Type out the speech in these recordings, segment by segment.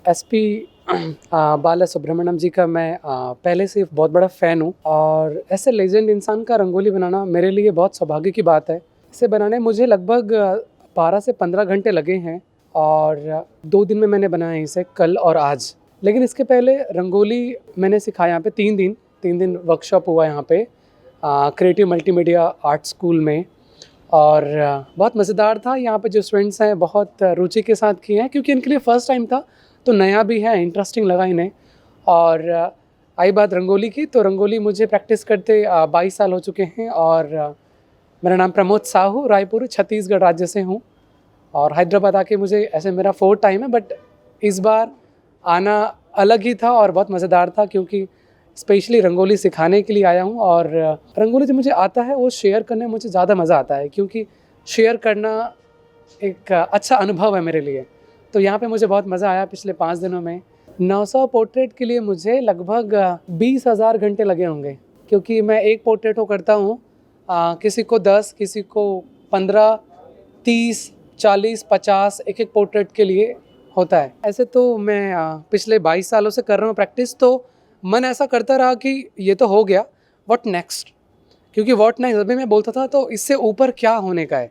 SP बाला सुब्रमण्यम जी का मैं पहले से बहुत बड़ा फ़ैन हूँ और ऐसे लेजेंड इंसान का रंगोली बनाना मेरे लिए बहुत सौभाग्य की बात है। इसे बनाने मुझे लगभग 12 से 15 घंटे लगे हैं और 2 दिन में मैंने बनाया इसे, कल और आज। लेकिन इसके पहले रंगोली मैंने सिखाया यहाँ पे 3 दिन वर्कशॉप हुआ यहाँ पे क्रिएटिव मल्टीमीडिया आर्ट स्कूल में। और बहुत मज़ेदार था। यहाँ पे जो स्टूडेंट्स हैं बहुत रुचि के साथ किए हैं क्योंकि इनके लिए फ़र्स्ट टाइम था, तो नया भी है, इंटरेस्टिंग लगा इन्हें। और आई बात रंगोली की, तो रंगोली मुझे प्रैक्टिस करते 22 साल हो चुके हैं और मेरा नाम प्रमोद साहू, रायपुर छत्तीसगढ़ राज्य से हूँ और हैदराबाद आके मुझे ऐसे मेरा 4th टाइम है। बट इस बार आना अलग ही था और बहुत मज़ेदार था क्योंकि स्पेशली रंगोली सिखाने के लिए आया हूँ। और रंगोली जो मुझे आता है वो शेयर करने में मुझे ज़्यादा मज़ा आता है क्योंकि शेयर करना एक अच्छा अनुभव है मेरे लिए। तो यहाँ पे मुझे बहुत मज़ा आया पिछले 5 दिनों में। 900 पोर्ट्रेट के लिए मुझे लगभग 20,000 घंटे लगे होंगे क्योंकि मैं एक पोर्ट्रेट को करता हूँ, किसी को 10, किसी को 15, 30, 40, 50 एक पोर्ट्रेट के लिए होता है। ऐसे तो मैं पिछले 22 सालों से कर रहा हूँ प्रैक्टिस, तो मन ऐसा करता रहा कि ये तो हो गया, व्हाट नेक्स्ट। क्योंकि व्हाट नेक्स्ट अभी मैं बोलता था तो इससे ऊपर क्या होने का है।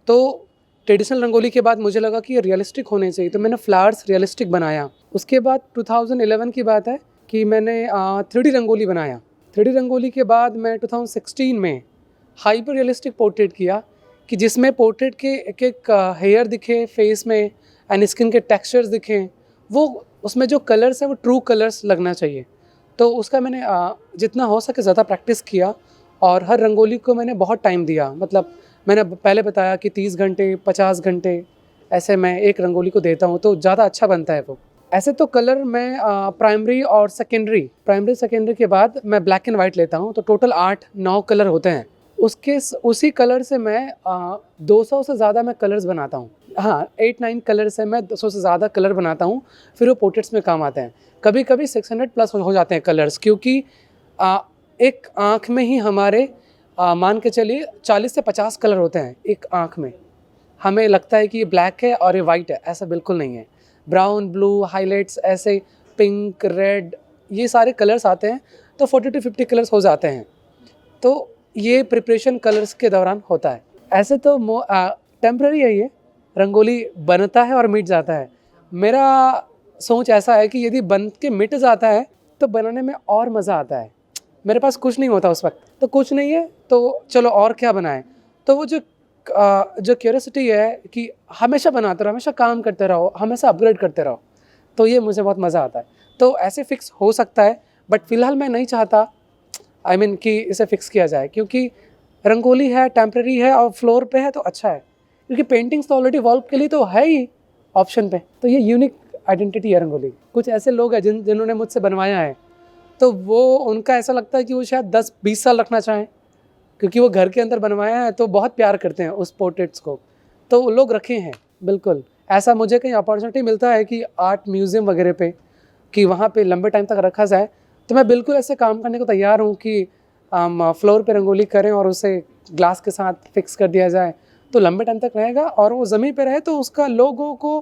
तो ट्रेडिशनल रंगोली के बाद मुझे लगा कि ये रियलिस्टिक होने चाहिए, तो मैंने फ्लावर्स रियलिस्टिक बनाया। उसके बाद 2011 की बात है कि मैंने 3D रंगोली बनाया। 3D रंगोली के बाद मैं 2016 में हाइपर रियलिस्टिक पोर्ट्रेट किया कि जिसमें पोर्ट्रेट के एक एक हेयर दिखे फेस में एंड स्किन के टेक्सचर्स दिखें, वो उसमें जो कलर्स हैं वो ट्रू कलर्स लगना चाहिए। तो उसका मैंने जितना हो सके ज़्यादा प्रैक्टिस किया और हर रंगोली को मैंने बहुत टाइम दिया। मतलब मैंने पहले बताया कि 30 घंटे 50 घंटे ऐसे मैं एक रंगोली को देता हूँ, तो ज़्यादा अच्छा बनता है वो। ऐसे तो कलर मैं प्राइमरी सेकेंडरी के बाद मैं ब्लैक एंड वाइट लेता हूँ, तो टोटल 8-9 कलर होते हैं। उसी कलर से मैं 200 से ज़्यादा मैं कलर्स बनाता हूँ। हाँ, 8-9 कलर से मैं 200 से ज़्यादा कलर बनाता हूँ, फिर वो पोर्ट्रेट्स में काम आते हैं। कभी कभी 600 प्लस हो जाते हैं कलर्स, क्योंकि एक आँख में ही हमारे मान के चलिए 40 से 50 कलर होते हैं एक आँख में। हमें लगता है कि ये ब्लैक है और ये वाइट है, ऐसा बिल्कुल नहीं है। ब्राउन, ब्लू, हाइलाइट्स, ऐसे पिंक, रेड, ये सारे कलर्स आते हैं, तो 40 to 50 कलर्स हो जाते हैं। तो ये प्रिपरेशन कलर्स के दौरान होता है। ऐसे तो टेम्पररी है ये, रंगोली बनता है और मिट जाता है। मेरा सोच ऐसा है कि यदि बन के मिट जाता है तो बनाने में और मज़ा आता है। मेरे पास कुछ नहीं होता उस वक्त, तो कुछ नहीं है तो चलो और क्या बनाएं। तो वो जो क्यूरियोसिटी है कि हमेशा बनाते रहो, हमेशा काम करते रहो, हमेशा अपग्रेड करते रहो, तो ये मुझे बहुत मज़ा आता है। तो ऐसे फिक्स हो सकता है, बट फ़िलहाल मैं नहीं चाहता कि इसे फिक्स किया जाए, क्योंकि रंगोली है, टेम्पररी है और फ्लोर पे है तो अच्छा है। क्योंकि पेंटिंग्स तो ऑलरेडी वॉल के लिए तो है ही ऑप्शन पे, तो ये यूनिक आइडेंटिटी है रंगोली। कुछ ऐसे लोग हैं जिन्होंने मुझसे बनवाया है, तो वो उनका ऐसा लगता है कि वो शायद 10-20 साल रखना चाहें, क्योंकि वो घर के अंदर बनवाया है तो बहुत प्यार करते हैं उस पोर्ट्रेट्स को, तो वो लोग रखे हैं। बिल्कुल ऐसा मुझे कहीं अपॉर्चुनिटी मिलता है कि आर्ट म्यूज़ियम वगैरह पे, कि वहाँ पे लंबे टाइम तक रखा जाए, तो मैं बिल्कुल ऐसे काम करने को तैयार हूँ कि हम फ्लोर पे रंगोली करें और उसे ग्लास के साथ फिक्स कर दिया जाए, तो लंबे टाइम तक रहेगा। और वो ज़मीन पे रहे तो उसका लोगों को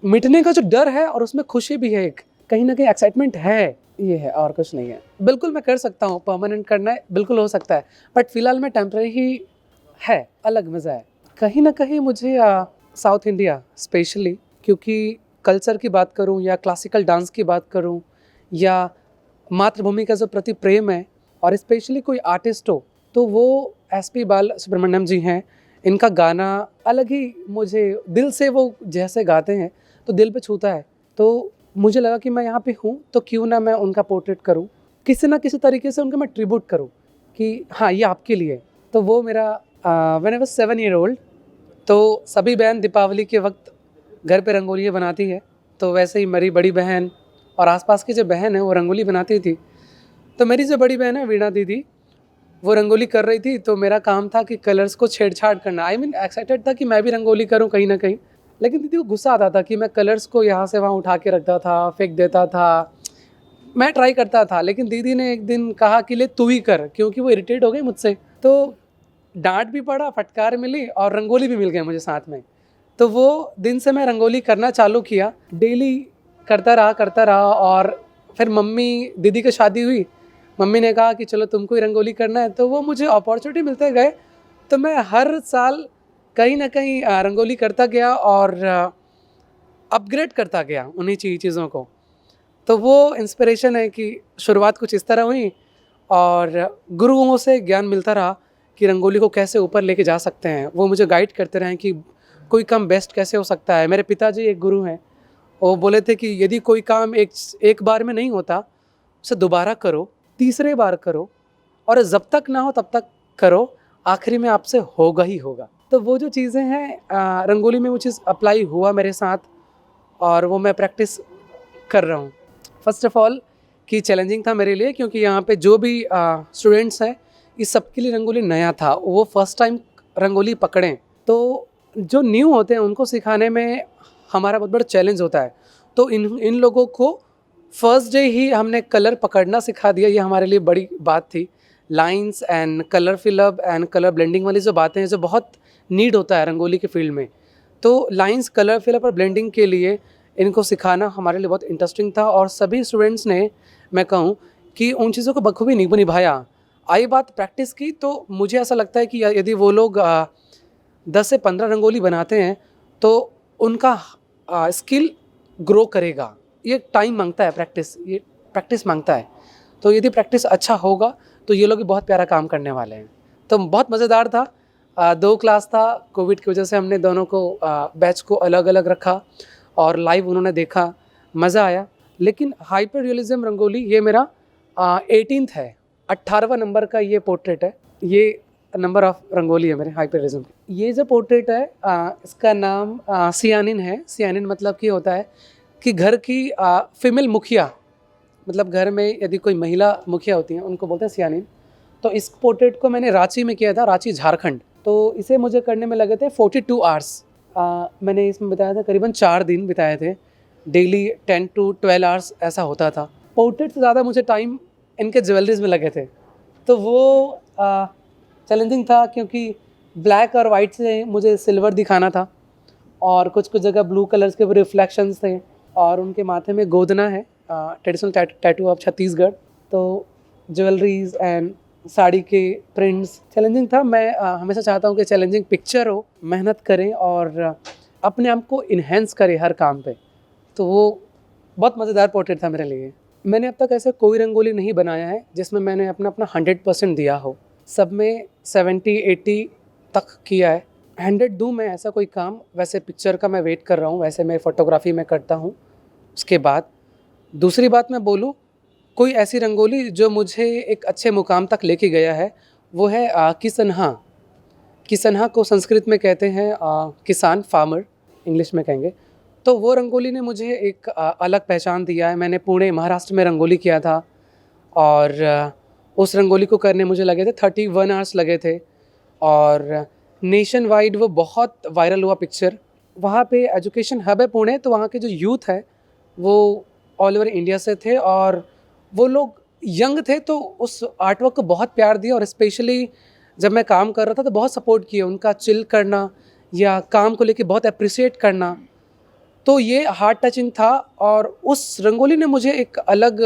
मिटने का जो डर है और उसमें खुशी भी है, एक कहीं ना कहीं एक्साइटमेंट है, ये है और कुछ नहीं है। बिल्कुल मैं कर सकता हूँ, परमानेंट करना है बिल्कुल हो सकता है, बट फिलहाल मैं टेम्पररी ही है, अलग मज़ा है। कहीं ना कहीं मुझे साउथ इंडिया स्पेशली, क्योंकि कल्चर की बात करूँ या क्लासिकल डांस की बात करूँ या मातृभूमि का जो प्रति प्रेम है, और स्पेशली कोई आर्टिस्ट हो तो वो एसपी बाला सुब्रमण्यम जी हैं। इनका गाना अलग ही, मुझे दिल से वो जैसे गाते हैं तो दिल पे छूता है। तो मुझे लगा कि मैं यहाँ पे हूँ तो क्यों ना मैं उनका पोर्ट्रेट करूँ, किसी ना किसी तरीके से उनका मैं ट्रिब्यूट करूँ कि हाँ ये आपके लिए। तो वो मेरा when I was 7 year old, तो सभी बहन दीपावली के वक्त घर पे रंगोलियाँ बनाती है, तो वैसे ही मेरी बड़ी बहन और आसपास की जो बहन है वो रंगोली बनाती थी। तो मेरी जो बड़ी बहन है वीणा दीदी, वो रंगोली कर रही थी, तो मेरा काम था कि कलर्स को छेड़छाड़ करना। एक्साइटेड था कि मैं भी रंगोली करूं कहीं ना कहीं, लेकिन दीदी को गुस्सा आता था कि मैं कलर्स को यहाँ से वहाँ उठा के रखता था, फेंक देता था। मैं ट्राई करता था, लेकिन दीदी ने एक दिन कहा कि ले तू ही कर, क्योंकि वो इरिटेट हो गई मुझसे। तो डांट भी पड़ा, फटकार मिली और रंगोली भी मिल गई मुझे साथ में। तो वो दिन से मैं रंगोली करना चालू किया, डेली करता रहा। और फिर दीदी की शादी हुई, मम्मी ने कहा कि चलो तुमको ही रंगोली करना है, तो वो मुझे अपॉर्चुनिटी मिलते गए। तो मैं हर साल कहीं ना कहीं रंगोली करता गया और अपग्रेड करता गया उन्हीं चीज़ों को। तो वो इंस्पिरेशन है कि शुरुआत कुछ इस तरह हुई और गुरुओं से ज्ञान मिलता रहा कि रंगोली को कैसे ऊपर लेके जा सकते हैं। वो मुझे गाइड करते रहे कि कोई काम बेस्ट कैसे हो सकता है। मेरे पिताजी एक गुरु हैं, वो बोले थे कि यदि कोई काम एक बार में नहीं होता, उसे दोबारा करो, तीसरे बार करो, और जब तक ना हो तब तक करो, आखिरी में आपसे होगा ही होगा। तो वो जो चीज़ें हैं रंगोली में वो चीज़ अप्लाई हुआ मेरे साथ और वो मैं प्रैक्टिस कर रहा हूँ। फर्स्ट ऑफ ऑल कि चैलेंजिंग था मेरे लिए, क्योंकि यहाँ पे जो भी स्टूडेंट्स हैं इस सब के लिए रंगोली नया था, वो फर्स्ट टाइम रंगोली पकड़ें। तो जो न्यू होते हैं उनको सिखाने में हमारा बहुत बड़ा चैलेंज होता है। तो इन लोगों को फर्स्ट डे ही हमने कलर पकड़ना सिखा दिया, ये हमारे लिए बड़ी बात थी। Lines and colour fill up and colour blending वाली जो बातें हैं जो बहुत नीड होता है रंगोली के फील्ड में, तो लाइंस, कलर फिलअप और ब्लेंडिंग के लिए इनको सिखाना हमारे लिए बहुत इंटरेस्टिंग था। और सभी स्टूडेंट्स ने, मैं कहूँ कि उन चीज़ों को बखूबी निभाया। आई बात प्रैक्टिस की, तो मुझे ऐसा लगता है कि यदि वो लोग 10 से 15 रंगोली बनाते हैं तो उनका स्किल ग्रो करेगा। ये टाइम मांगता है प्रैक्टिस, ये प्रैक्टिस मांगता है। तो यदि प्रैक्टिस अच्छा होगा तो ये लोग भी बहुत प्यारा काम करने वाले हैं। तो बहुत मज़ेदार था। 2 क्लास था, कोविड की वजह से हमने दोनों को बैच को अलग अलग रखा और लाइव उन्होंने देखा, मज़ा आया। लेकिन हाइपर रियलिज्म रंगोली ये मेरा 18th है, 18वां नंबर का ये पोर्ट्रेट है। ये नंबर ऑफ रंगोली है मेरे हाइपर रियलिज्म की। ये जो पोर्ट्रेट है इसका नाम सियानिन है। सियानिन मतलब कि होता है कि घर की फीमेल मुखिया, मतलब घर में यदि कोई महिला मुखिया होती हैं उनको बोलते हैं सियानिन। तो इस पोर्ट्रेट को मैंने रांची में किया था, रांची झारखंड। तो इसे मुझे करने में लगे थे 42 आवर्स। मैंने इसमें बताया था करीबन 4 दिन बिताए थे, डेली 10 to 12 आवर्स ऐसा होता था। पोर्ट्रेट से ज़्यादा मुझे टाइम इनके ज्वेलरीज में लगे थे। तो वो चैलेंजिंग था क्योंकि ब्लैक और वाइट से मुझे सिल्वर दिखाना था और कुछ कुछ जगह ब्लू कलर्स के रिफ्लेक्शंस थे और उनके माथे में गोदना है, ट्रेडिशनल टैटू ऑफ छत्तीसगढ़। तो ज्वेलरीज एंड साड़ी के प्रिंट्स चैलेंजिंग था। मैं हमेशा चाहता हूँ कि चैलेंजिंग पिक्चर हो, मेहनत करें और अपने आप को इन्हेंस करें हर काम पे। तो वो बहुत मज़ेदार पोर्ट्रेट था मेरे लिए। मैंने अब तक ऐसे कोई रंगोली नहीं बनाया है जिसमें मैंने अपना 100% दिया हो। सब में 70-80 तक किया है। 100 दूँ मैं ऐसा कोई काम। वैसे पिक्चर का मैं वेट कर रहा हूँ, वैसे मैं फ़ोटोग्राफी में करता हूँ। उसके बाद दूसरी बात मैं बोलूँ, कोई ऐसी रंगोली जो मुझे एक अच्छे मुकाम तक लेके गया है वो है किसनहा। किसनहा को संस्कृत में कहते हैं किसान, फार्मर इंग्लिश में कहेंगे। तो वो रंगोली ने मुझे एक अलग पहचान दिया है। मैंने पुणे महाराष्ट्र में रंगोली किया था और उस रंगोली को करने मुझे लगे थे 31 आवर्स लगे थे और नेशन वाइड वो बहुत वायरल हुआ पिक्चर। वहाँ पे एजुकेशन हब है पुणे, तो वहाँ के जो यूथ है वो ऑल ओवर इंडिया से थे और वो लोग यंग थे, तो उस आर्टवर्क को बहुत प्यार दिया और स्पेशली जब मैं काम कर रहा था तो बहुत सपोर्ट किया। उनका चिल करना या काम को लेके बहुत अप्रिशिएट करना, तो ये हार्ट टचिंग था और उस रंगोली ने मुझे एक अलग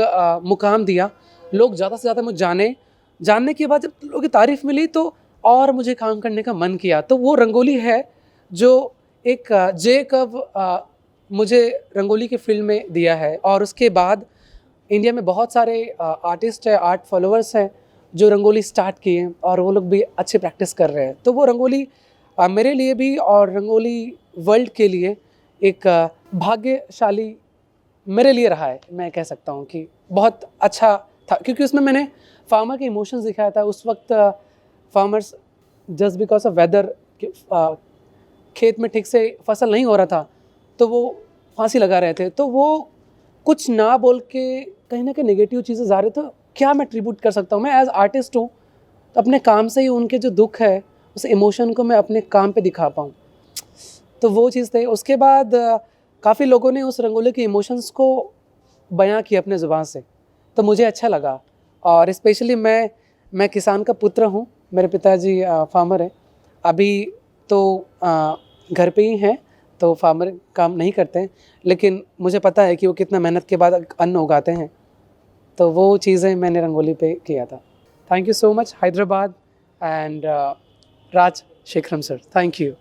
मुकाम दिया। लोग ज़्यादा से ज़्यादा मुझे जानने के बाद जब लोगों की तारीफ़ मिली तो और मुझे काम करने का मन किया। तो वो रंगोली है जो एक जे कव मुझे रंगोली के फील्ड में दिया है। और उसके बाद इंडिया में बहुत सारे आर्टिस्ट हैं, आर्ट फॉलोअर्स हैं जो रंगोली स्टार्ट किए हैं और वो लोग भी अच्छे प्रैक्टिस कर रहे हैं। तो वो रंगोली मेरे लिए भी और रंगोली वर्ल्ड के लिए एक भाग्यशाली मेरे लिए रहा है। मैं कह सकता हूँ कि बहुत अच्छा था क्योंकि उसमें मैंने फार्मर के इमोशंस दिखाया था। उस वक्त farmers just because of weather खेत में ठीक से फसल नहीं हो रहा था तो वो फांसी लगा रहे थे। तो वो कुछ ना बोल के कहीं ना कहीं नेगेटिव चीज़ें जा रहे, तो क्या मैं ट्रिब्यूट कर सकता हूँ। मैं एज आर्टिस्ट हूँ तो अपने काम से ही उनके जो दुख है उस इमोशन को मैं अपने काम पे दिखा पाऊँ, तो वो चीज़ थे। उसके बाद काफ़ी लोगों ने उस रंगोली के इमोशंस को बयां किया अपने ज़ुबान से, तो मुझे अच्छा लगा। और स्पेशली मैं किसान का पुत्र हूँ, मेरे पिताजी फार्मर हैं। अभी तो घर पे ही हैं, तो फार्मर काम नहीं करते हैं, लेकिन मुझे पता है कि वो कितना मेहनत के बाद अन्न उगाते हैं। तो वो चीज़ें मैंने रंगोली पे किया था। Thank you so much Hyderabad and Raj Shekharam sir, thank you.